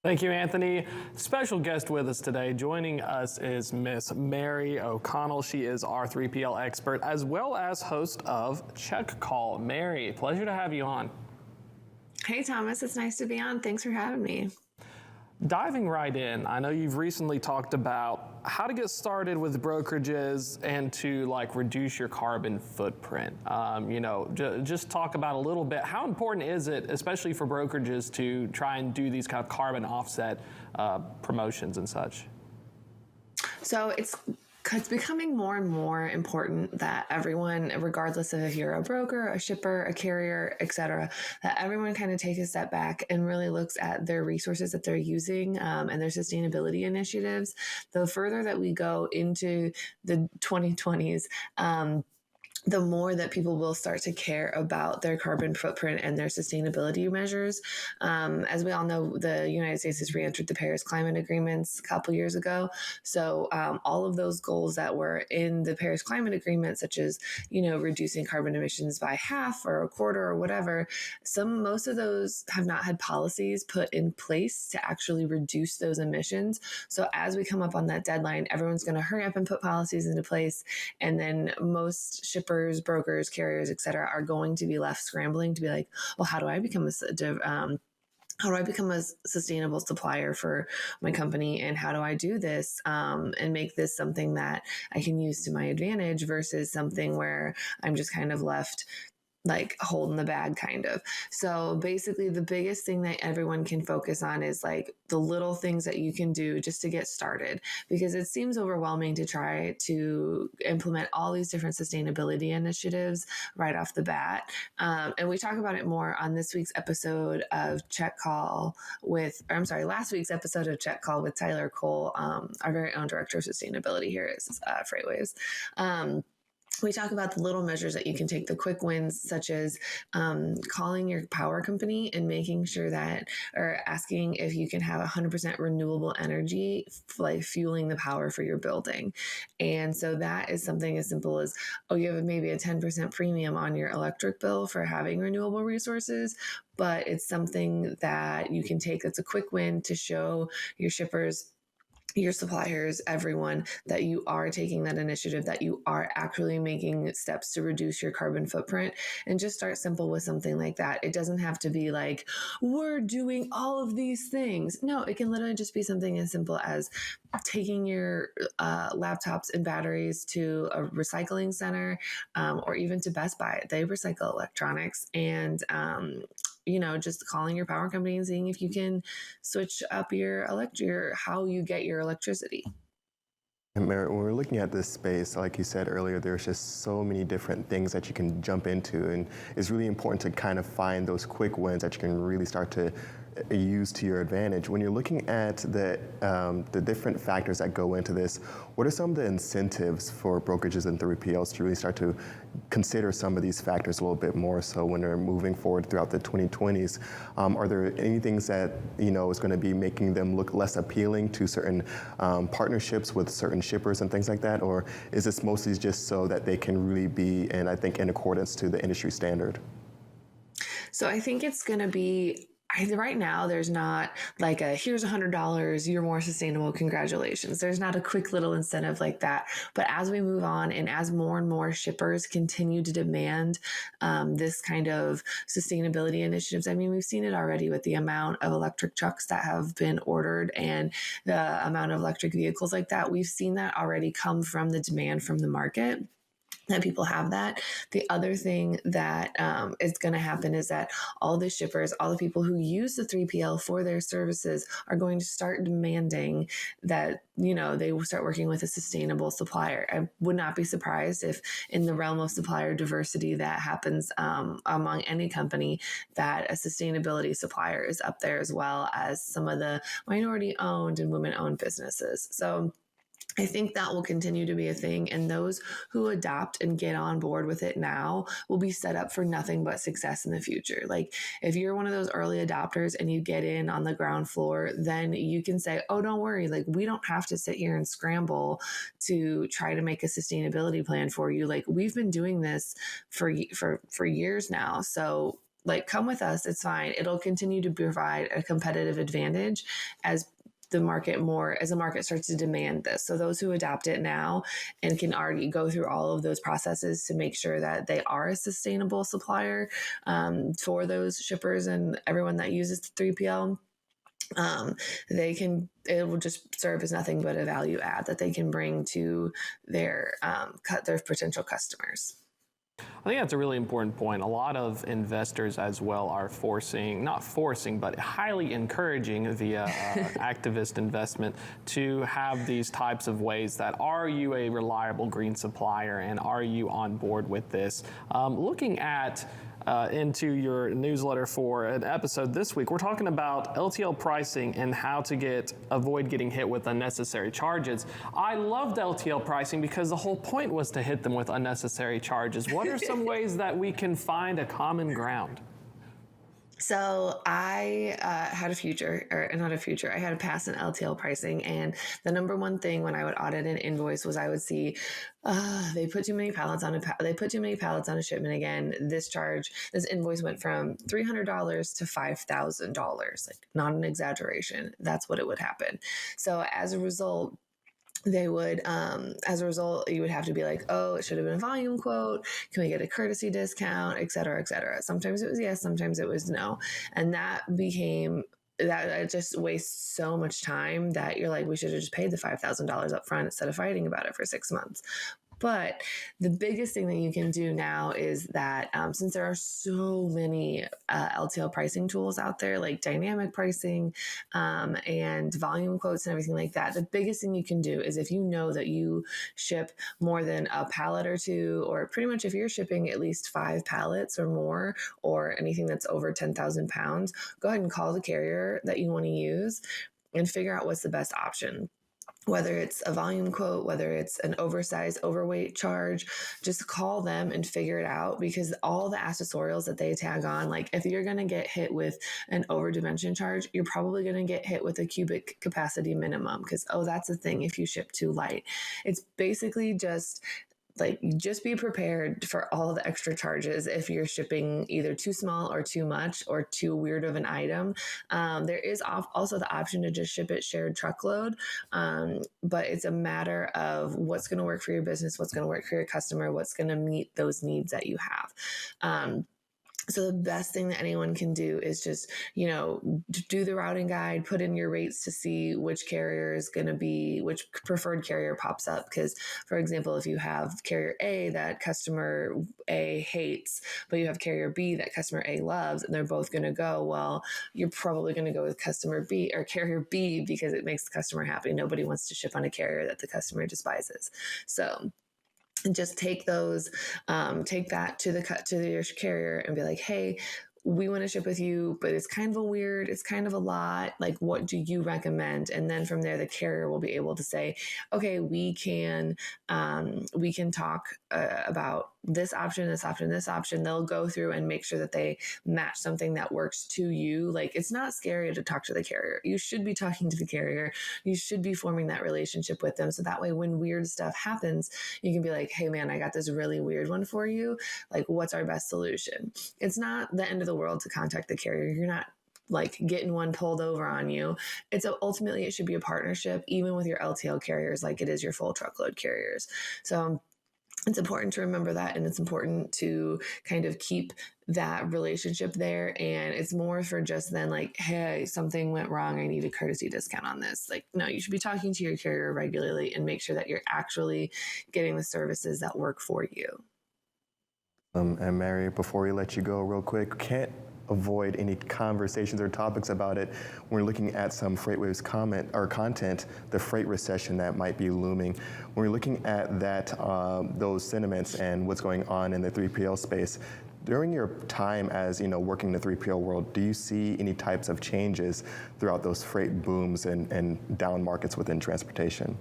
Thank you, Anthony. Special guest with us today. Joining us is Miss Mary O'Connell. She is our 3PL expert as well as host of Check Call. Mary, pleasure to have you on. Hey, Thomas. It's nice to be on. Thanks for having me. Diving right in, I know you've recently talked about how to get started with brokerages and to reduce your carbon footprint. Just talk about a little bit, how important is it, especially for brokerages, to try and do these kind of carbon offset promotions and such? So it's becoming more and more important that everyone, regardless of if you're a broker, a shipper, a carrier, etc., that everyone kind of takes a step back and really looks at their resources that they're using and their sustainability initiatives. The further that we go into the 2020s, the more that people will start to care about their carbon footprint and their sustainability measures. As we all know, the United States has re-entered the Paris Climate Agreements a couple years ago. So all of those goals that were in the Paris Climate Agreement, such as, reducing carbon emissions by half or a quarter or whatever, most of those have not had policies put in place to actually reduce those emissions. So as we come up on that deadline, everyone's going to hurry up and put policies into place. And then most shippers, brokers, carriers, et cetera, are going to be left scrambling to be like, well, how do I become a sustainable supplier for my company? And how do I do this and make this something that I can use to my advantage versus something where I'm just kind of left holding the bag kind of. So basically the biggest thing that everyone can focus on is the little things that you can do just to get started, because it seems overwhelming to try to implement all these different sustainability initiatives right off the bat. And we talk about it more on last week's episode of Check Call with Tyler Cole, our very own director of sustainability here at FreightWaves. We talk about the little measures that you can take, the quick wins, such as calling your power company and making sure that, or asking if you can have 100% renewable energy, fueling the power for your building. And so that is something as simple as, you have maybe a 10% premium on your electric bill for having renewable resources, but it's something that you can take that's a quick win to show your shippers, your suppliers, everyone, that you are taking that initiative, that you are actually making steps to reduce your carbon footprint. And just start simple with something like that. It doesn't have to be we're doing all of these things. No, it can literally just be something as simple as taking your laptops and batteries to a recycling center or even to Best Buy. They recycle electronics, and just calling your power company and seeing if you can switch up how you get your electricity. And Mary, when we're looking at this space, like you said earlier, there's just so many different things that you can jump into, and it's really important to kind of find those quick wins that you can really start to use to your advantage. When you're looking at the different factors that go into this, what are some of the incentives for brokerages and 3PLs to really start to consider some of these factors a little bit more so when they're moving forward throughout the 2020s? Are there any things that is going to be making them look less appealing to certain partnerships with certain shippers and things like that? Or is this mostly just so that they can really be, and I think, in accordance to the industry standard? So I think it's going to be, right now, there's not here's $100, you're more sustainable, congratulations. There's not a quick little incentive like that. But as we move on and as more and more shippers continue to demand this kind of sustainability initiatives, we've seen it already with the amount of electric trucks that have been ordered and the amount of electric vehicles like that. We've seen that already come from the demand from the market, that people have that. The other thing that is going to happen is that all the shippers, all the people who use the 3PL for their services are going to start demanding that, they will start working with a sustainable supplier. I would not be surprised if in the realm of supplier diversity that happens among any company, that a sustainability supplier is up there as well as some of the minority owned and women owned businesses. So I think that will continue to be a thing, and those who adopt and get on board with it now will be set up for nothing but success in the future. If you're one of those early adopters and you get in on the ground floor, then you can say, oh, don't worry. We don't have to sit here and scramble to try to make a sustainability plan for you. We've been doing this for years now. So like, come with us. It's fine. It'll continue to provide a competitive advantage as the market starts to demand this. So those who adopt it now and can already go through all of those processes to make sure that they are a sustainable supplier for those shippers and everyone that uses the 3PL, it will just serve as nothing but a value add that they can bring to their potential customers. I think that's a really important point. A lot of investors as well are not forcing, but highly encouraging via activist investment to have these types of ways that, are you a reliable green supplier and are you on board with this? Looking at into your newsletter for an episode this week, we're talking about LTL pricing and how to avoid getting hit with unnecessary charges. I loved LTL pricing because the whole point was to hit them with unnecessary charges. What are some ways that we can find a common ground? So I had I had to pass an LTL pricing, and the number one thing when I would audit an invoice was I would see they put too many pallets on a shipment again. This invoice went from $300 to $5,000, like, not an exaggeration. That's what it would happen. So as a result, you would have to be like, oh, it should have been a volume quote. Can we get a courtesy discount, et cetera, et cetera. Sometimes it was yes, sometimes it was no. And that it just wastes so much time that you're like, we should have just paid the $5,000 up front instead of fighting about it for 6 months. But the biggest thing that you can do now is that since there are so many LTL pricing tools out there, like dynamic pricing and volume quotes and everything like that, the biggest thing you can do is, if you know that you ship more than a pallet or two, or pretty much if you're shipping at least 5 pallets or more, or anything that's over 10,000 pounds, go ahead and call the carrier that you want to use and figure out what's the best option. Whether it's a volume quote, whether it's an overweight charge, just call them and figure it out, because all the accessorials that they tag on, like, if you're going to get hit with an over dimension charge, you're probably going to get hit with a cubic capacity minimum, because, that's the thing, if you ship too light. It's basically just be prepared for all the extra charges if you're shipping either too small or too much or too weird of an item. There is also the option to just ship it shared truckload, but it's a matter of what's going to work for your business, what's going to work for your customer, what's going to meet those needs that you have. So the best thing that anyone can do is just, do the routing guide, put in your rates to see which which preferred carrier pops up. Because, for example, if you have carrier A that customer A hates, but you have carrier B that customer A loves, and they're both going to go, well, you're probably going to go with customer B or carrier B because it makes the customer happy. Nobody wants to ship on a carrier that the customer despises. So just take that to your carrier and be like, hey, we want to ship with you, but it's kind of a lot. Like, what do you recommend? And then from there, the carrier will be able to say, okay, we can talk about this option. They'll go through and make sure that they match something that works to you. Like, it's not scary to talk to the carrier. You should be talking to the carrier. You should be forming that relationship with them. So that way, when weird stuff happens, you can be like, hey man, I got this really weird one for you. Like, what's our best solution? It's not the end of the world to contact the carrier. You're not like getting one pulled over on you. Ultimately, it should be a partnership, even with your LTL carriers, like it is your full truckload carriers. So it's important to remember that, and it's important to kind of keep that relationship there. And it's more for just then, like, hey, something went wrong, I need a courtesy discount on this. Like, no, you should be talking to your carrier regularly and make sure that you're actually getting the services that work for you. And Mary, before we let you go real quick, can't avoid any conversations or topics about it. We're looking at some FreightWaves content, the freight recession that might be looming. When we're looking at that, those sentiments and what's going on in the 3PL space, during your time as working in the 3PL world, do you see any types of changes throughout those freight booms and down markets within transportation?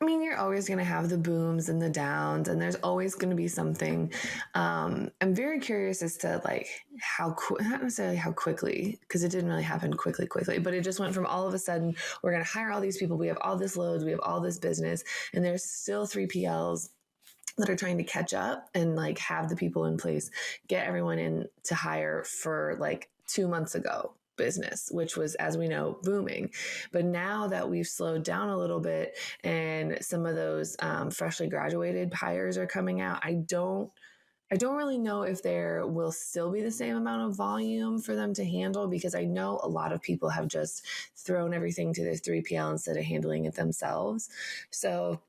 I mean, you're always going to have the booms and the downs, and there's always going to be something. I'm very curious as to not necessarily how quickly, because it didn't really happen quickly, but it just went from all of a sudden, we're going to hire all these people, we have all this loads, we have all this business, and there's still 3PLs that are trying to catch up and like have the people in place, get everyone in to hire for like 2 months ago business, which was, as we know, booming. But now that we've slowed down a little bit and some of those freshly graduated hires are coming out, I don't really know if there will still be the same amount of volume for them to handle, because I know a lot of people have just thrown everything to their 3PL instead of handling it themselves. So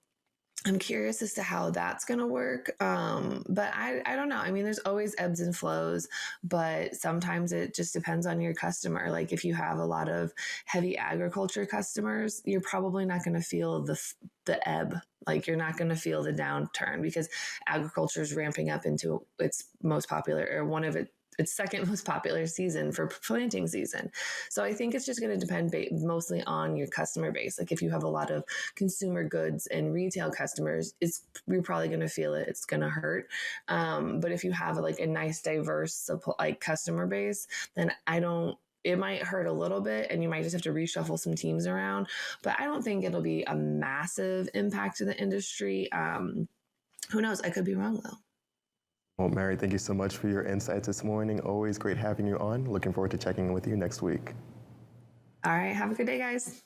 I'm curious as to how that's going to work. But I don't know. I mean, there's always ebbs and flows, but sometimes it just depends on your customer. Like if you have a lot of heavy agriculture customers, you're probably not going to feel the ebb. Like you're not going to feel the downturn because agriculture is ramping up into its most popular, or one of its second most popular season for planting season. So I think it's just going to depend mostly on your customer base. Like if you have a lot of consumer goods and retail customers, you're probably going to feel it. It's going to hurt. But if you have like a nice diverse like customer base, then it might hurt a little bit and you might just have to reshuffle some teams around, but I don't think it'll be a massive impact to the industry. Who knows? I could be wrong though. Well, Mary, thank you so much for your insights this morning. Always great having you on. Looking forward to checking in with you next week. All right. Have a good day, guys.